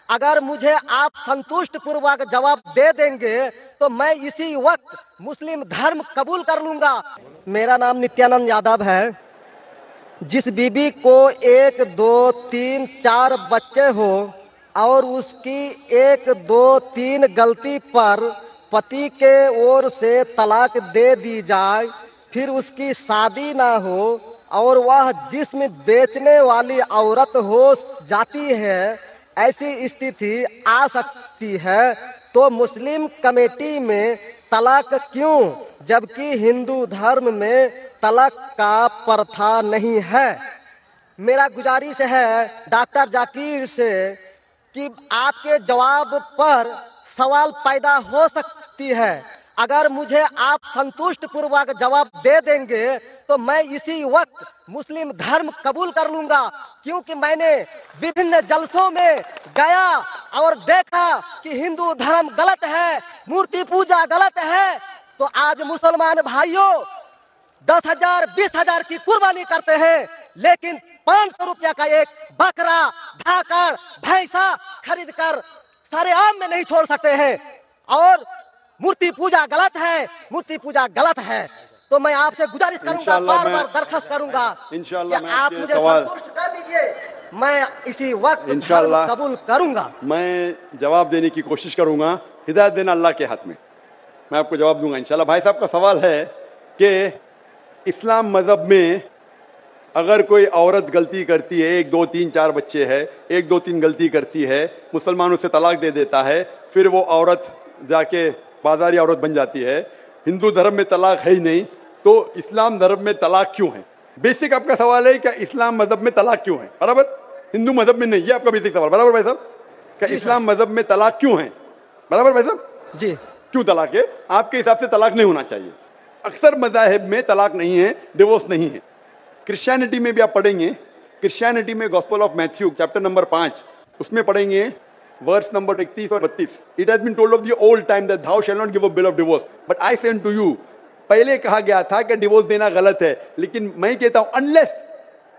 अगर मुझे आप संतुष्ट पूर्वक जवाब दे देंगे तो मैं इसी वक्त मुस्लिम धर्म कबूल कर लूंगा। मेरा नाम नित्यानंद यादव है। जिस बीबी को 1 2 3 4 बच्चे हो और उसकी 1 2 3 गलती पर पति के ओर से तलाक दे दी जाए, फिर उसकी शादी ना हो और वह जिस्म बेचने वाली औरत हो जाती है, ऐसी स्थिति आ सकती है, तो मुस्लिम कमेटी में तलाक क्यों, जबकि हिंदू धर्म में तलाक का प्रथा नहीं है। मेरा गुजारिश है डॉक्टर जाकिर से कि आपके जवाब पर सवाल पैदा हो सकती है। अगर मुझे आप संतुष्ट पूर्वक जवाब दे देंगे तो मैं इसी वक्त मुस्लिम धर्म कबूल कर लूंगा, क्योंकि मैंने विभिन्न जलसों में गया और देखा कि हिंदू धर्म गलत है, मूर्ति पूजा गलत है। तो आज मुसलमान भाइयों 10,000 20,000 की कुर्बानी करते हैं, लेकिन 500 रुपया का एक बकरा, धाकड़, भैंसा खरीद कर सारे आम में नहीं छोड़ सकते हैं। और मूर्ति पूजा गलत है, मूर्ति पूजा गलत है। तो मैं आपसे गुजारिश करूंगा, बार बार दरखास्त करूंगा कि आप मुझे संतुष्ट कर दीजिए, मैं इसी वक्त धर्म कबूल करूंगा। मैं जवाब देने की कोशिश करूंगा। हिदायत देना अल्लाह के हाथ में, मैं आपको जवाब दूंगा इंशाल्लाह। भाई साहब का सवाल है कि इस्लाम मजहब में अगर कोई औरत गलती करती है, 1 2 3 4 बच्चे हैं, 1 2 3 गलती करती है, मुसलमान उसे तलाक दे देता है, फिर वो औरत जाके बाजारी औरत बन जाती है, हिंदू धर्म में तलाक है ही नहीं, तो इस्लाम धर्म में तलाक क्यों है? बेसिक आपका सवाल है क्या इस्लाम मजहब में तलाक क्यों है, बराबर? हिंदू मजहब में नहीं, ये आपका बेसिक सवाल, बराबर भाई साहब? क्या इस्लाम मजहब में तलाक क्यों है, बराबर भाई साहब? जी। क्यों तलाक है? आपके हिसाब से तलाक नहीं होना चाहिए। अक्सर मज़ाहिब में तलाक नहीं है, डिवोर्स नहीं है। क्रिश्चियनिटी में भी आप पढ़ेंगे, क्रिश्चियनिटी में gospel of Matthew chapter number 5 उसमें पढ़ेंगे वर्स नंबर 31 और 32। It has been told of the old time that thou shall not give a bill of divorce but I say unto you। पहले कहा गया था कि डिवोर्स देना गलत है, लेकिन मैं कहता हूं अनलेस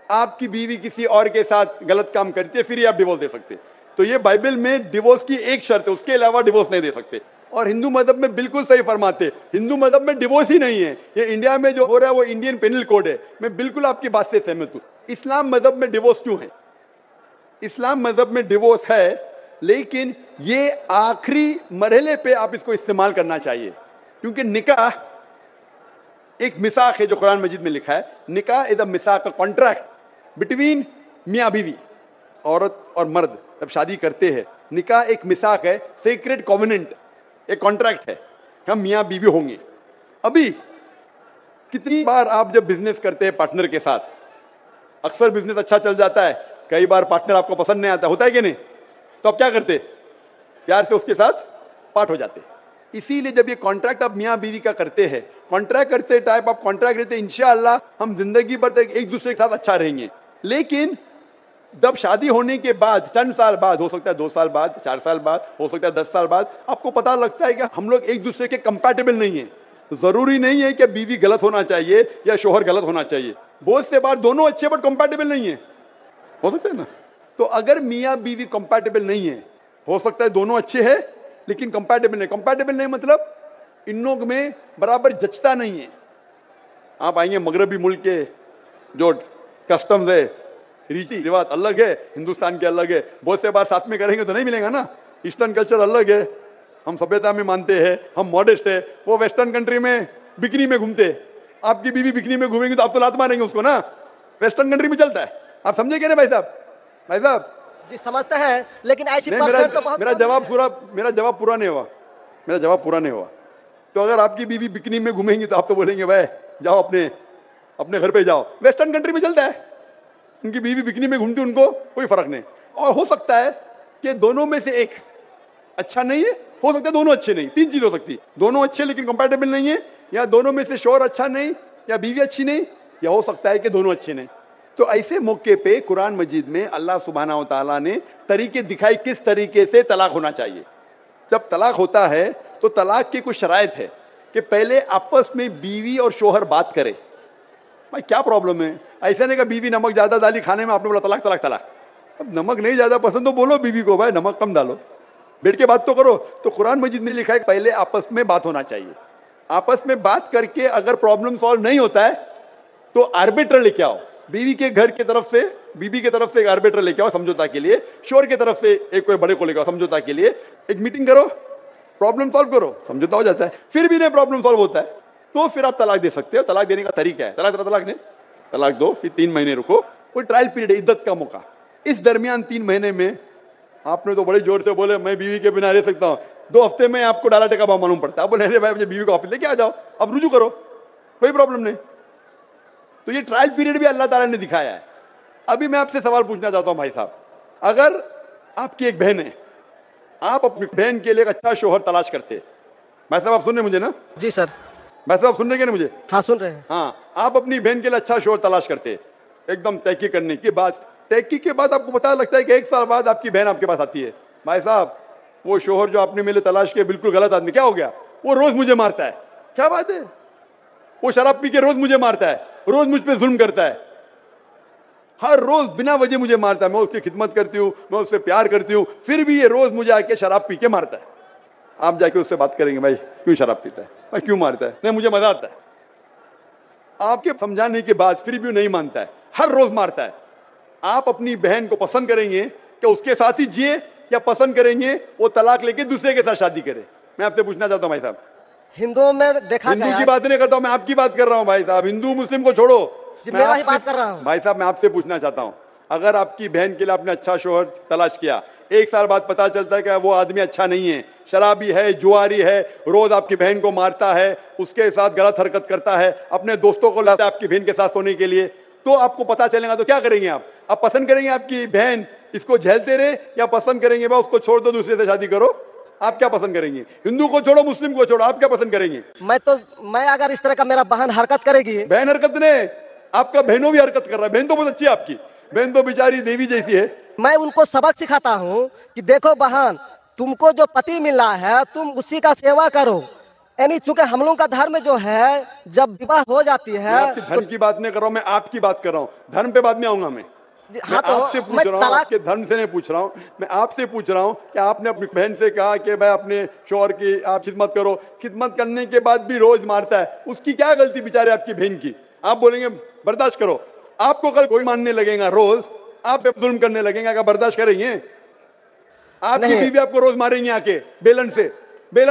आपकी बीवी किसी और के साथ गलत काम करती है फिर ही आप डिवोर्स दे सकते। तो ये बाइबल में डिवोर्स की एक शर्त है, उसके अलावा डिवोर्स नहीं दे सकते। और हिंदू मजहब में बिल्कुल सही फरमाते, हिंदू मजहब में डिवोर्स ही नहीं है। ये इंडिया में जो हो रहा है वो इंडियन पेनल कोड है। मैं बिल्कुल आपकी बात से सहमत हूं। इस्लाम मजहब में डिवोर्स क्यों है? इस्लाम मजहब में डिवोर्स है, लेकिन ये आखिरी मरहले पे आप इसको इस्तेमाल करना चाहिए, क्योंकि निकाह एक मिसाक है जो कुरान मजीद में लिखा है। निकाह इज अ मिसाक, अ कॉन्ट्रैक्ट बिटवीन मियाँ बीवी, औरत और मर्द जब शादी करते हैं। निकाह एक मिसाक है, सेक्रेड कॉवेनेंट, एक कॉन्ट्रैक्ट है, हम मियाँ बीवी होंगे। अभी कितनी बार आप जब बिजनेस करते हैं पार्टनर के साथ, अक्सर बिजनेस अच्छा चल जाता है, कई बार पार्टनर आपको पसंद नहीं आता, होता है कि नहीं? तो आप क्या करते? प्यार से उसके साथ पार्ट हो जाते। इसीलिए जब ये कॉन्ट्रैक्ट आप मियाँ बीवी का करते हैं, कॉन्ट्रैक्ट करते टाइप आप कॉन्ट्रैक्ट रहते, इंशाअल्लाह हम जिंदगी भर तक एक दूसरे के साथ अच्छा रहेंगे। लेकिन जब शादी होने के बाद चंद साल बाद, हो सकता है 2 साल बाद, 4 साल बाद, हो सकता है 10 साल बाद, आपको पता लगता है कि हम लोग एक दूसरे के कंपैटिबल नहीं है। जरूरी नहीं है कि बीवी गलत होना चाहिए या शोहर गलत होना चाहिए, बहुत से बार दोनों अच्छे बट कंपैटिबल नहीं है, हो सकता है ना? तो अगर मियाँ बीवी कंपैटिबल नहीं है, हो सकता है दोनों अच्छे हैं लेकिन कंपैटिबल नहीं। कंपैटिबल नहीं मतलब इन लोग में बराबर जचता नहीं है। आप आएंगे मगरबी मुल्क के जो कस्टम्स है, रीति रिवाज अलग है, हिंदुस्तान के अलग है, बहुत से बार साथ में करेंगे तो नहीं मिलेगा ना। ईस्टर्न कल्चर अलग है, हम सभ्यता में मानते हैं, हम मॉडेस्ट है। वो वेस्टर्न कंट्री में बिकनी में घूमते हैं, आपकी बीवी बिकनी में घूमेंगे तो आप तो लात मारेंगे उसको ना, वेस्टर्न कंट्री में चलता है। आप समझे क्या भाई साहब? भाई साहब जी समझते हैं, लेकिन ऐसी परसेंट तो बहुत मेरा जवाब पूरा नहीं हुआ, मेरा जवाब पूरा नहीं हुआ। तो अगर आपकी बीवी बिकनी में घूमेंगी तो आप तो बोलेंगे भाई जाओ अपने घर पे जाओ। वेस्टर्न कंट्री में चलता है, उनकी बीवी बिकनी में घूमती, उनको कोई फर्क नहीं। और हो सकता है कि दोनों में से एक अच्छा नहीं है, हो सकता है दोनों अच्छे नहीं, 3 चीज हो सकती है, दोनों अच्छे लेकिन कंपैटिबल नहीं है, या दोनों में से शोहर अच्छा नहीं या बीवी अच्छी नहीं, या हो सकता है कि दोनों अच्छे नहीं। तो ऐसे मौके पे कुरान मजीद में अल्लाह सुब्हानहू व तआला ने तरीके दिखाई किस तरीके से तलाक होना चाहिए। जब तलाक होता है तो तलाक की कुछ शराइत है कि पहले आपस में बीवी और शोहर बात करे। भाई क्या प्रॉब्लम है? ऐसा नहीं कि बीवी नमक ज्यादा डाली खाने में, आपने बोला तलाक तलाक तलाक। अब नमक नहीं ज्यादा पसंद तो बोलो बीवी को, भाई नमक कम डालो, बैठ के बात तो करो। तो कुरान मजीद में लिखा है पहले आपस में बात होना चाहिए। आपस में बात करके अगर प्रॉब्लम सॉल्व नहीं होता है तो आर्बिटर लेके आओ, बीवी के घर की तरफ से, बीवी की तरफ से एक आर्बिटर लेके आओ समझौता के लिए, शोहर की तरफ से एक कोई बड़े को लेके आओ समझौता के लिए, एक मीटिंग करो, प्रॉब्लम सॉल्व करो, समझौता हो जाता है। फिर भी नहीं प्रॉब्लम सॉल्व होता है तो फिर आप तलाक दे सकते हो। तलाक देने का तरीका है, तलाक दे, तलाक दो, फिर 3 महीने रुको, कोई ट्रायल पीरियड है, इद्दत का मौका। इस दरमियान 3 महीने में आपने तो बड़े जोर से बोले मैं बीवी के बिना रह सकता हूं, 2 हफ्ते में आपको डाला टेका भाव मालूम पड़ता है, आप बोले अरे भाई मुझे बीवी को वापस लेके आ जाओ, अब रुजू करो, कोई प्रॉब्लम नहीं। तो ये ट्रायल पीरियड भी अल्लाह ताला ने दिखाया है। अभी मैं आपसे सवाल पूछना चाहता हूं भाई साहब, अगर आपकी एक बहन है, आप अपनी बहन के लिए एक अच्छा शोहर तलाश करते, भाई साहब आप सुन रहे मुझे ना? जी सर। भाई साहब सुन रहे ना मुझे? हाँ सुन रहे हैं। हाँ, आप अपनी बहन के लिए अच्छा शोहर तलाश करते, एकदम तहकीक करने के बाद, तहकीक के बाद आपको पता लगता है कि 1 साल बाद आपकी बहन आपके पास आती है, भाई साहब वो शोहर जो आपने मेरे तलाश किया बिल्कुल गलत आदमी, क्या हो गया? वो रोज मुझे मारता है। क्या बात है? वो शराब पी के रोज मुझे मारता है, रोज मुझ पे जुल्म करता है, हर रोज बिना वजह मुझे मारता है। मैं उसकी खिदमत करती हूँ, मैं उससे प्यार करती हूँ, फिर भी ये रोज मुझे आके शराब पी के मारता है। आप जाके उससे बात करेंगे भाई क्यों शराब पीता है, भाई क्यों मारता है? नहीं मुझे मजा आता है। आपके समझाने के बाद फिर भी नहीं मानता है, हर रोज मारता है। आप अपनी बहन को पसंद करेंगे कि उसके साथ ही जिए, या पसंद करेंगे वो तलाक लेके दूसरे के साथ शादी करे? मैं आपसे पूछना चाहता हूं भाई साहब। हिंदुओं में देखा हिंदू गया की बात नहीं करता हूं, मैं आपकी बात कर रहा हूं भाई साहब, हिंदू मुस्लिम को छोड़ो, जी, मैं मेरा ही आपसे- बात कर रहा हूं। भाई साहब मैं आपसे पूछना चाहता हूं, अगर आपकी बहन के लिए आपने अच्छा शोहर तलाश किया, 1 साल बाद पता चलता है कि वो आदमी अच्छा नहीं है, शराबी है, जुआरी है, रोज आपकी बहन को मारता है, उसके साथ गलत हरकत करता है, अपने दोस्तों को लाता है आपकी बहन के साथ सोने के लिए, तो आपको पता चलेगा तो क्या करेंगे आप पसंद करेंगे आपकी बहन इसको झेलते रहे, या पसंद करेंगे भाई उसको छोड़ दो दूसरे से शादी करो? आप क्या पसंद करेंगे? हिंदू को छोड़ो, मुस्लिम को छोड़ो, आप क्या पसंद करेंगे? मैं अगर इस तरह का मेरा बहन हरकत करेगी, बहन हरकत ने, आपका बहनों भी हरकत कर रहा है, बहन तो बहुत अच्छी है आपकी, बहन तो बेचारी देवी जैसी है। मैं उनको सबक सिखाता हूँ कि देखो बहन, तुमको जो पति मिला है तुम उसी का सेवा करो। यानी चूंकि हम लोगों का धर्म जो है, जब विवाह हो जाती मैं है आपकी धर्म की बात नहीं कर रहा हूं, मैं आपकी बात कर रहा हूं, धर्म पे बाद में आऊंगा मैं। हाँ मैं आपसे तो पूछ मैं रहा हूँ, तलाक आपके धर्म से नहीं पूछ रहा हूँ, मैं आपसे पूछ रहा हूँ कि आपने अपनी बहन से कहा कि भाई अपने शौहर की आप खिदमत करो, खिदमत करने के बाद भी रोज मारता है, उसकी क्या गलती बेचारे आपकी बहन की? आप बोलेंगे बर्दाश्त करो, आपको कल कोई मानने लगेगा, रोज आप पे जुल्म करने लगेगा, क्या बर्दाश्त करेंगे? आपकी नहीं। बीवी आपको रोज मारेंगी आके बेलन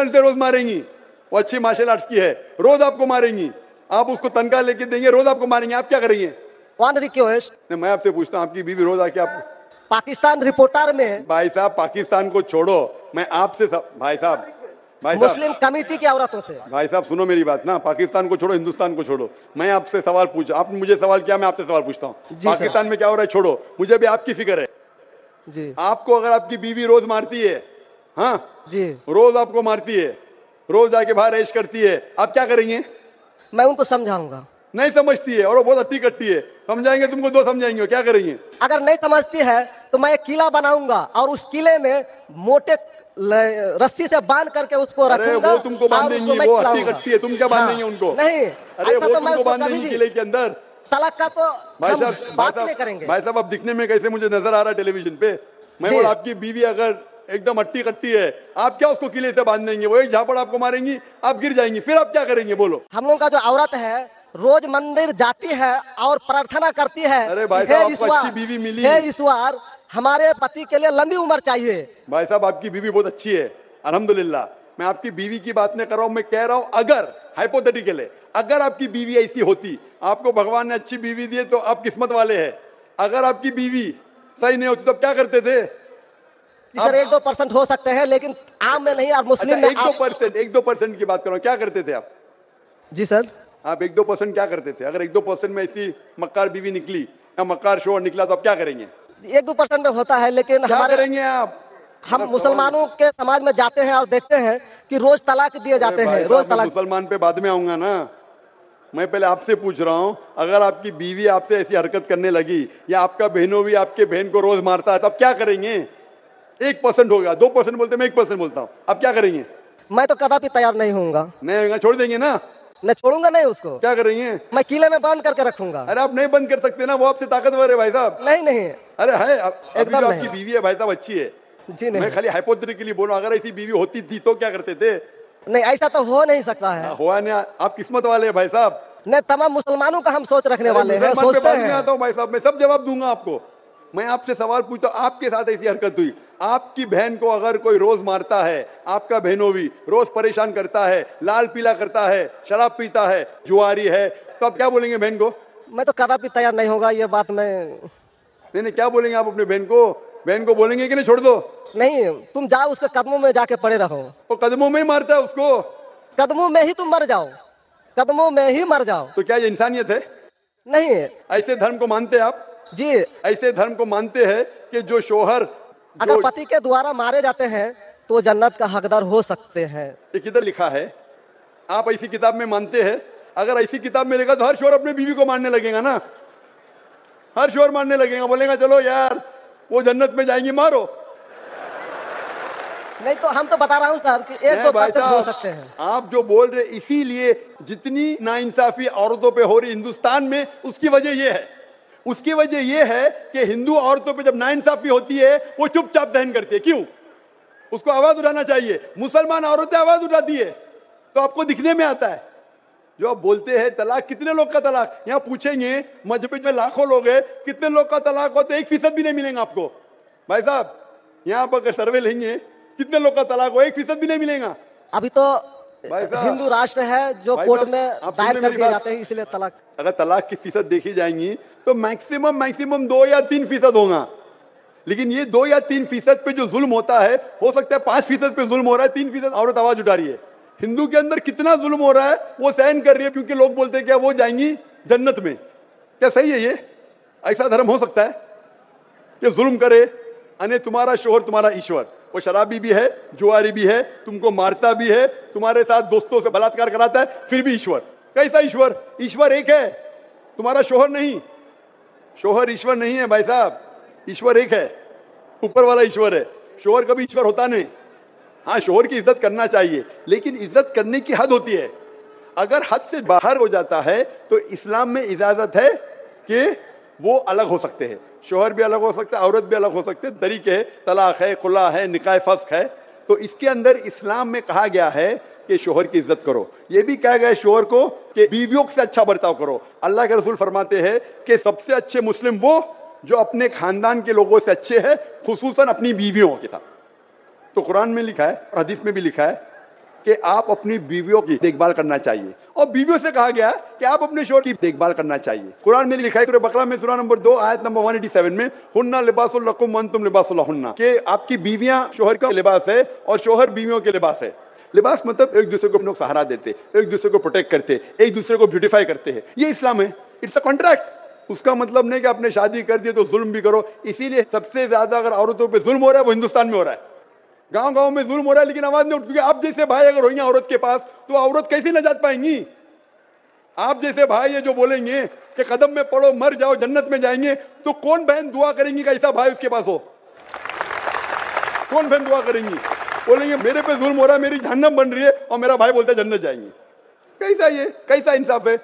से रोज मारेंगी, वो अच्छी मार्शल आर्ट्स की है, रोज आपको मारेंगी, आप उसको तनख्वाह लेके देंगे, रोज आपको मारेंगे, आप क्या करेंगे? वन रिक्वेस्ट, नहीं, मैं आपसे पूछता हूँ, आपकी बीवी रोज आके आप, पाकिस्तान रिपोर्टर में भाई साहब पाकिस्तान को छोड़ो, मैं आपसे भाई साहब मुस्लिम कमेटी की औरतों से, भाई साहब सुनो मेरी बात ना, पाकिस्तान को छोड़ो, हिंदुस्तान को छोड़ो, मैं आपसे सवाल पूछा, आपने मुझे सवाल किया, मैं आपसे सवाल पूछता हूँ, जी पाकिस्तान में क्या हो रहा है छोड़ो, मुझे भी आपकी फिक्र है। जी आपको अगर आपकी बीवी रोज मारती है, हाँ जी, रोज आपको मारती है, रोज आके बाहर ऐश करती है, आप क्या करेंगे? मैं उनको समझाऊंगा। नहीं समझती है और वो बहुत अट्टी कट्टी है, समझाएंगे तुमको, 2 समझाएंगे, क्या करेंगे? अगर नहीं समझती है तो मैं एक किला बनाऊंगा और उस किले में मोटे रस्सी से बांध करके उसको अरे रखूंगा वो तुमको और बांधेंगी, उसको मैं वो अट्टी खिलाऊंगा। कट्टी है, तुम क्या बांधेंगे हाँ, उनको? नहीं, अरे ऐसा वो तो मैं तुमको उसको बांध कभी देंगी भी किले के अंदर। तलाक का तो भाई हम साहब बात नहीं करेंगे। भाई साहब अब दिखने में कैसे मुझे नजर आ रहा है टेलीविजन पे, मैं जी। बोला आपकी बीवी अगर एकदम अट्टी कट्टी है, आप क्या उसको किले से बांध देंगे? वो एक झापड़ आपको मारेंगी, आप गिर जाएंगी, फिर आप क्या करेंगे बोलो? हम लोग का जो औरत है रोज मंदिर जाती है और प्रार्थना करती है, अरे भाई हे साहब, आपको ईश्वर, अच्छी बीवी मिली। हे ईश्वर हमारे पति के लिए लंबी उम्र चाहिए। भाई साहब आपकी बीवी बहुत अच्छी है, अल्हम्दुलिल्लाह। मैं आपकी बीवी की बात नहीं कर रहा हूं, मैं कह रहा हूं अगर हाइपोथेटिकल है, अगर आपकी बीवी ऐसी होती, आपको भगवान ने अच्छी बीवी दी है तो आप किस्मत वाले हैं। अगर आपकी बीवी सही नहीं होती तो आप क्या करते थे? जी सर, 1-2% हो सकते हैं, लेकिन आम में नहीं। और मुस्लिम अच्छा, में 1-2% की बात करो, क्या करते थे आप? जी सर, आप 1-2% क्या करते थे? अगर 1-2% में ऐसी मक्कार बीवी निकली या मक्कार शोहर निकला तो आप क्या करेंगे? 1-2% में होता है, लेकिन क्या हमारे करेंगे आप? हम मुसलमानों के समाज में जाते हैं और देखते हैं कि रोज तलाक दिए जाते अरे हैं, भाई रोज साहब, मैं तलाक। मुसलमान पे बाद में आऊंगा ना, मैं पहले आपसे पूछ रहा हूं, अगर आपकी बीवी आपसे ऐसी हरकत करने लगी या आपका बहनों भी आपके बहन को रोज मारता है तो आप क्या करेंगे? 1% होगा, 2% बोलते, मैं 1% बोलता हूं, आप क्या करेंगे? मैं तो कदापि तैयार नहीं होऊंगा। नहीं होगा, छोड़ देंगे ना? मैं छोड़ूंगा नहीं उसको, क्या कर रही हैं? मैं किले में बांध करके रखूंगा। अरे आप नहीं बंद कर सकते ना, वो आपसे ताकतवर है भाई साहब। नहीं नहीं, अरे है, अभी एकदम जो नहीं। आपकी बीवी है भाई साहब अच्छी है। जी मैं नहीं, खाली हाइपोथेटिकली बोल रहा हूं, अगर ऐसी बीवी होती थी तो क्या करते थे? नहीं ऐसा तो हो नहीं सकता है। हुआ नहीं, आप किस्मत वाले हैं भाई साहब। नहीं, तमाम मुसलमानों का हम सोच रखने अरे वाले हैं, मुसलमान पे सोचते बाद में हैं। आता हूं भाई साहब, मैं सब जवाब दूंगा आपको। मैं आपसे सवाल पूछता हूं, आपके साथ ऐसी हरकत हुई, आपकी बहन को अगर कोई रोज मारता है, आपका बहनोवी रोज परेशान करता है, लाल पीला करता है, शराब पीता है, जुआरी है, तो आप क्या बोलेंगे बहन को? मैं तो कदापि तैयार नहीं होगा ये बात मैं। नहीं नहीं, क्या बोलेंगे आप अपने बहन को? बहन को बोलेंगे कि नहीं छोड़ दो? नहीं, तुम जाओ उसके कदमों में जाके पड़े रहो, वो कदमों में ही मारता है उसको, कदमों में ही तुम मर जाओ, कदमों में ही मर जाओ। तो क्या ये इंसानियत है? नहीं ऐसे धर्म को मानते हैं आप? जी, ऐसे धर्म को मानते हैं कि जो शोहर अगर पति के द्वारा मारे जाते हैं तो जन्नत का हकदार हो सकते हैं। ये किधर लिखा है? आप ऐसी किताब में मानते हैं? अगर ऐसी किताब में लिखा तो हर शोहर अपने बीवी को मारने लगेगा ना, हर शोहर मारने लगेगा, बोलेगा चलो यार वो जन्नत में जाएंगी, मारो। नहीं तो हम तो बता रहा हूँ साहब कि एक दो भाई तथ्य हो साहब, सकते हैं। आप जो बोल रहे, इसीलिए जितनी नाइंसाफी औरतों पे हो रही हिंदुस्तान में, उसकी वजह यह है, उसकी वजह यह है कि हिंदू औरतों पे जब नाइंसाफी होती है वो चुपचाप सहन करती है। क्यों? उसको आवाज उठाना चाहिए। मुसलमान औरतें आवाज उठाती है तो आपको दिखने में आता है। जो आप बोलते हैं तलाक, कितने लोग का तलाक, यहाँ पूछेंगे मजबूत में लाखों लोग हैं, कितने लोग का तलाक हो तो 1% भी नहीं मिलेगा आपको। भाई साहब यहाँ पर अगर सर्वे लेंगे कितने लोग का तलाक हो, 1% भी नहीं मिलेगा। अभी तो भाई साहब, हिंदू राष्ट्र है जो भाई कोर्ट साहब, में आप सुन दायर रहे कर मेरी दिए बात? जाते हैं, इसलिए तलाक। अगर तलाक की फीसद देखी जाएंगी तो मैक्सिमम 2 या 3% होगा, लेकिन ये 2 या 3% पे जो जुल्म होता है, हो सकता है 5% पे जुल्म हो रहा है, 3% औरत आवाज उठा रही है। हिंदू के अंदर कितना जुल्म हो रहा है वो सहन कर रही है, क्योंकि लोग बोलते हैं क्या वो जाएंगी जन्नत में। क्या सही है ये? ऐसा धर्म हो सकता है कि जुल्म करे? अने तुम्हारा शोहर तुम्हारा ईश्वर, वो शराबी भी है, जुआरी भी है, तुमको मारता भी है, तुम्हारे साथ दोस्तों से बलात्कार कराता है, फिर भी ईश्वर। कैसा ईश्वर? ईश्वर एक है, तुम्हारा शोहर नहीं। शोहर ईश्वर नहीं है भाई साहब, ईश्वर एक है, ऊपर वाला ईश्वर है। शोहर कभी ईश्वर होता नहीं। हाँ, शोहर की इज्जत करना चाहिए, लेकिन इज्जत करने की हद होती है। अगर हद से बाहर हो जाता है तो इस्लाम में इजाजत है कि वो अलग हो सकते हैं, शोहर भी अलग हो सकता है, औरत भी अलग हो सकते हैं, तरीके है, तलाक है, खुला है, निकाह फस्ख है। तो इसके अंदर इस्लाम में कहा गया है कि शोहर की इज्जत करो। ये भी कहा गया है शोहर को कि बीवियों से अच्छा बर्ताव करो। अल्लाह के रसूल फरमाते हैं कि सबसे अच्छे मुस्लिम वो जो अपने खानदान के लोगों से अच्छे हैं, खुसूसन अपनी बीवियों के साथ। तो कुरान में लिखा है और हदीस में भी लिखा है कि आप अपनी बीवियों की देखभाल करना चाहिए, और बीवियों से कहा गया कि आप अपने शोहर की देखभाल करना चाहिए। कुरान में लिखा है सूरह बकरा में सूरह नंबर 2 आयत नंबर 187 में, हुन्ना लिबासुल लकुम व अंतुम लिबासुल लहुन्ना, कि आपकी बीवियां शोहर का लिबास है और शोहर बीवियों के लिबास है। लिबास मतलब एक दूसरे को लोग सहारा देते, एक दूसरे को प्रोटेक्ट करते, एक दूसरे को ब्यूटिफाई करते हैं, ये इस्लाम है। It's a contract. उसका मतलब नहीं कि आपने शादी कर दी तो जुल्म भी करो। इसीलिए सबसे ज्यादा अगर औरतों पर जुल्म हो रहा है वो हिंदुस्तान में हो रहा है। गांव गांव में जुल्म हो रहा है लेकिन आवाज नहीं उठती। आप जैसे भाई अगर होंगे औरत के पास तो औरत कैसे नजात पाएंगी? आप जैसे भाई ये जो बोलेंगे कि कदम में पड़ो मर जाओ जन्नत में जाएंगे, तो कौन बहन दुआ करेंगी कि ऐसा भाई उसके पास हो? कौन बहन दुआ करेंगी? बोलेंगे मेरे पे जुल्म हो रहा है, मेरी जहन्नम बन रही है, और मेरा भाई बोलता है जन्नत जाएंगे। कैसा ये, कैसा इंसाफ है?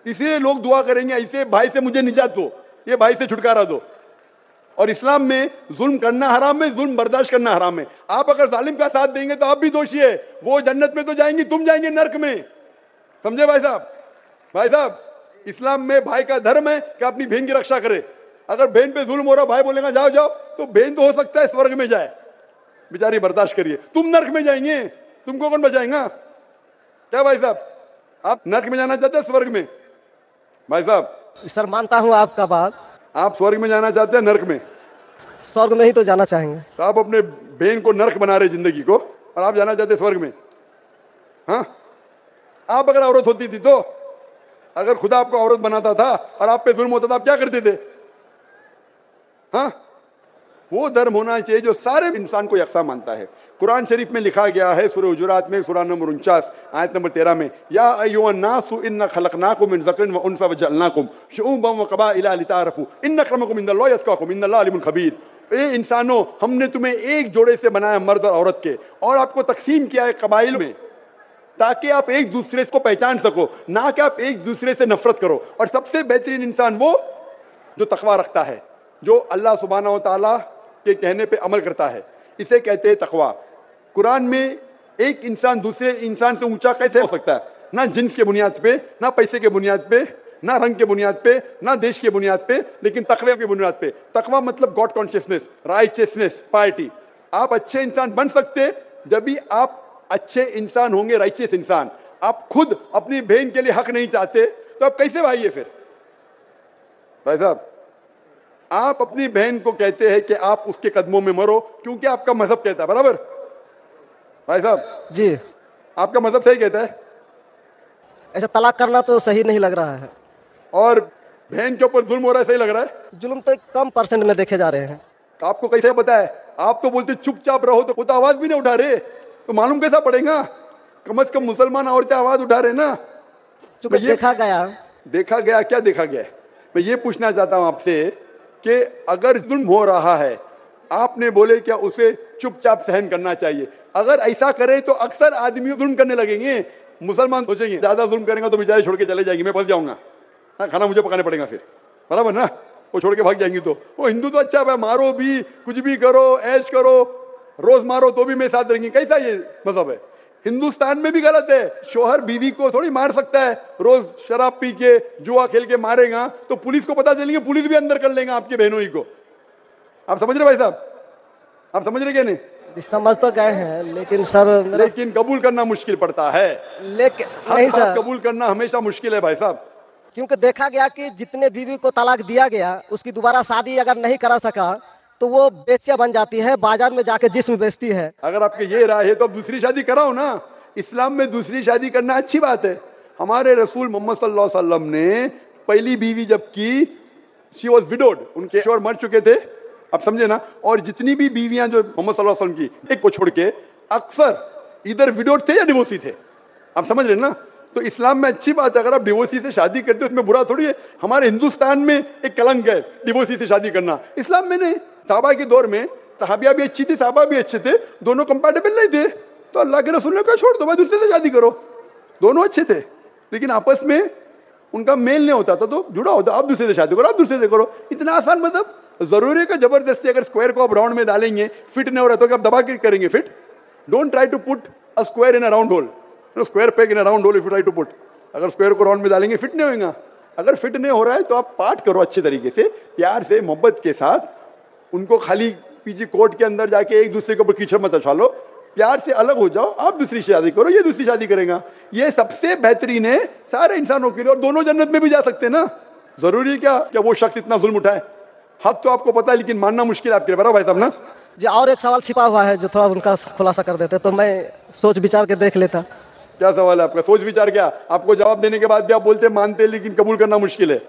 इसलिए लोग दुआ करेंगे ऐसे भाई से मुझे निजात दो, ये भाई से छुटकारा दो। और इस्लाम में जुल्म करना हराम है, जुल्म बर्दाश्त करना हराम है। आप अगर जालिम का साथ देंगे तो आप भी दोषी है। वो जन्नत में तो जाएंगी, तुम जाएंगे नरक में। समझे भाई साहब? भाई साहब, इस्लाम में भाई का धर्म है कि अपनी बहन की रक्षा करे। अगर बहन पे जुल्म हो रहा, भाई बोलेगा जाओ जाओ, तो बहन तो हो सकता है स्वर्ग में जाए, बेचारी बर्दाश्त करिए। तुम नरक में जाएंगे, तुमको कौन बचाएगा? क्या भाई साहब, आप नरक में जाना चाहते हैं स्वर्ग में? भाई साहब सर मानता हूँ आपका बात, आप स्वर्ग में जाना चाहते हैं नरक में? स्वर्ग में ही तो जाना चाहेंगे। तो आप अपने बहन को नरक बना रहे जिंदगी को, और आप जाना चाहते स्वर्ग में? हाँ, आप अगर औरत होती थी तो, अगर खुदा आपको औरत बनाता था और आप पे जुल्म होता था, आप क्या करते थे? हाँ, वो धर्म होना चाहिए जो सारे इंसान को यकसा मानता है। कुरान शरीफ में लिखा गया है सूरह हुजुरात में सूरह नंबर 49 आयत नंबर 13 में, या अय्युहन्नासु इन्ना खलकनाकुम मिन ज़करिन व उन्सा व जअलनाकुम शुऊबन व क़बाइला लिताअरफू इन्न अक्रमकुम इंदल्लाहि अत्क़ाकुम इन्नल्लाह अलीमुन खबीर। ए इंसानों, हमने तुम्हें एक जोड़े से बनाया, मर्द और औरत के, और आपको तकसीम किया है कबाइल में, ताकि आप एक दूसरे को पहचान सको, ना कि आप एक दूसरे से नफरत करो। और सबसे बेहतरीन इंसान वो जो तकवा रखता है, जो अल्लाह सुब्हाना व तआला के कहने पे अमल करता है, इसे कहते हैं तकवा। कुरान में एक इंसान दूसरे इंसान से ऊंचा कैसे हो सकता है? ना जिन्स के बुनियाद पे, ना पैसे के बुनियाद पे, ना रंग के बुनियाद पे, ना देश के बुनियाद पे, लेकिन तकवे के बुनियाद पे। तकवा मतलब गॉड कॉन्शियसनेस, राइचियसनेस, पायटी। आप अच्छे इंसान बन सकते जब भी आप अच्छे इंसान होंगे, राइचियस इंसान। आप खुद अपनी बहन के लिए हक नहीं चाहते तो आप कैसे भाई? फिर भाई साहब, आप अपनी बहन को कहते हैं कि आप उसके कदमों में मरो क्योंकि आपका मजहब कहता है, बराबर भाई साहब? जी, आपका मजहब सही कहता है। ऐसा तलाक करना तो सही नहीं लग रहा है। और बहन के ऊपर जुल्म हो रहा है, सही लग रहा है? जुल्म तो कम परसेंट में देखे जा रहे हैं। आपको कैसे पता है? आप तो बोलते चुपचाप रहो, तो वो तो आवाज भी नहीं उठा रहे, तो मालूम कैसा पड़ेगा? कम से कम मुसलमान औरतें आवाज उठा रहे ना। चूंकि देखा गया क्या देखा गया? मैं ये पूछना चाहता हूं आपसे कि अगर जुल्म हो रहा है, आपने बोले क्या उसे चुपचाप सहन करना चाहिए? अगर ऐसा करे तो अक्सर आदमी जुल्म करने लगेंगे। मुसलमान सोचेंगे ज्यादा जुल्म करेंगे तो बेचारे छोड़ के चले जाएंगे, मैं फंस जाऊंगा, हाँ, खाना मुझे पकाने पड़ेगा फिर, बराबर ना? वो छोड़ के भाग जाएंगी। तो वो हिंदू तो अच्छा है, मारो भी, कुछ भी करो, ऐश करो, रोज मारो तो भी मेरे साथ रहेंगे। कैसा ये मजहब है? हिंदुस्तान में भी गलत है। शोहर बीवी को थोड़ी मार सकता है। रोज शराब पी के, जुआ खेल के मारेगा तो पुलिस को पता चलेंगे, पुलिस भी अंदर कर लेगा आपके बहनों ही को। आप समझ रहे भाई साहब? आप समझ रहे क्या? नहीं समझ तो गए हैं, लेकिन सर लेकिन कबूल करना मुश्किल पड़ता है। लेकिन नहीं सर, कबूल करना हमेशा मुश्किल है भाई साहब। क्योंकि देखा गया कि जितने बीवी को तलाक दिया गया, उसकी दोबारा शादी अगर नहीं करा सका तो वो बेचिया बन जाती है, बाजार में जाके जिस्म बेचती है। अगर आपके ये राय है तो अब दूसरी शादी कराओ ना। इस्लाम में दूसरी शादी करना अच्छी बात है। हमारे रसूल मोहम्मद सल्लल्लाहु अलैहि वसल्लम ने पहली बीवी जब की, शी वॉज विडोड, उनके शोहर मर चुके थे, आप समझे ना? और जितनी भी बीवियां जो मोहम्मद सल्लल्लाहु अलैहि वसल्लम की, एक को छोड़ के अक्सर इधर विडोड थे या डिवोर्सी थे, आप समझ रहे ना? तो इस्लाम में अच्छी बात है। अगर आप डिवोर्सी से शादी करते हो उसमें बुरा थोड़ी है। हमारे हिंदुस्तान में एक कलंक है डिवोर्सी से शादी करना, इस्लाम में नहीं। साहबा के दौर में सहाबिया भी अच्छी थी, साहबा भी अच्छे थे, दोनों कंपैटिबल नहीं थे, तो अल्लाह के रसूल ने कहा छोड़ दो भाई, दूसरे से शादी करो। दोनों अच्छे थे लेकिन आपस में उनका मेल नहीं होता था, तो जुड़ा होता, आप दूसरे से शादी करो, आप दूसरे से करो। इतना आसान मतलब जरूरी है कि जबरदस्ती अगर स्क्वायर को आप राउंड में डालेंगे, फिट नहीं हो रहा तो क्या आप दबा के करेंगे fit? Don't try to put a square in a round hole, square peg in a round hole if you try to put. अगर स्क्वायर को राउंड में डालेंगे फिट नहीं होगा। अगर फिट नहीं हो रहा है तो आप पाठ करो अच्छे तरीके से, प्यार से, मोहब्बत के साथ। उनको खाली पीजी कोर्ट के अंदर जाके एक दूसरे के ऊपर कीचड़ मत उछालो, प्यार से अलग हो जाओ, आप दूसरी शादी करो, ये दूसरी शादी करेगा। ये सबसे बेहतरीन है सारे इंसानों के लिए, और दोनों जन्नत में भी जा सकते हैं ना। जरूरी क्या क्या वो शख्स इतना जुल्म उठाए? हक तो आपको पता है लेकिन मानना मुश्किल है आपके लिए, बराबर भाई साहब ना? जी, और एक सवाल छिपा हुआ है जो थोड़ा उनका खुलासा कर देते तो मैं सोच विचार के देख लेता। क्या सवाल है आपका? सोच विचार क्या? आपको जवाब देने के बाद भी आप बोलते मानते लेकिन कबूल करना मुश्किल है।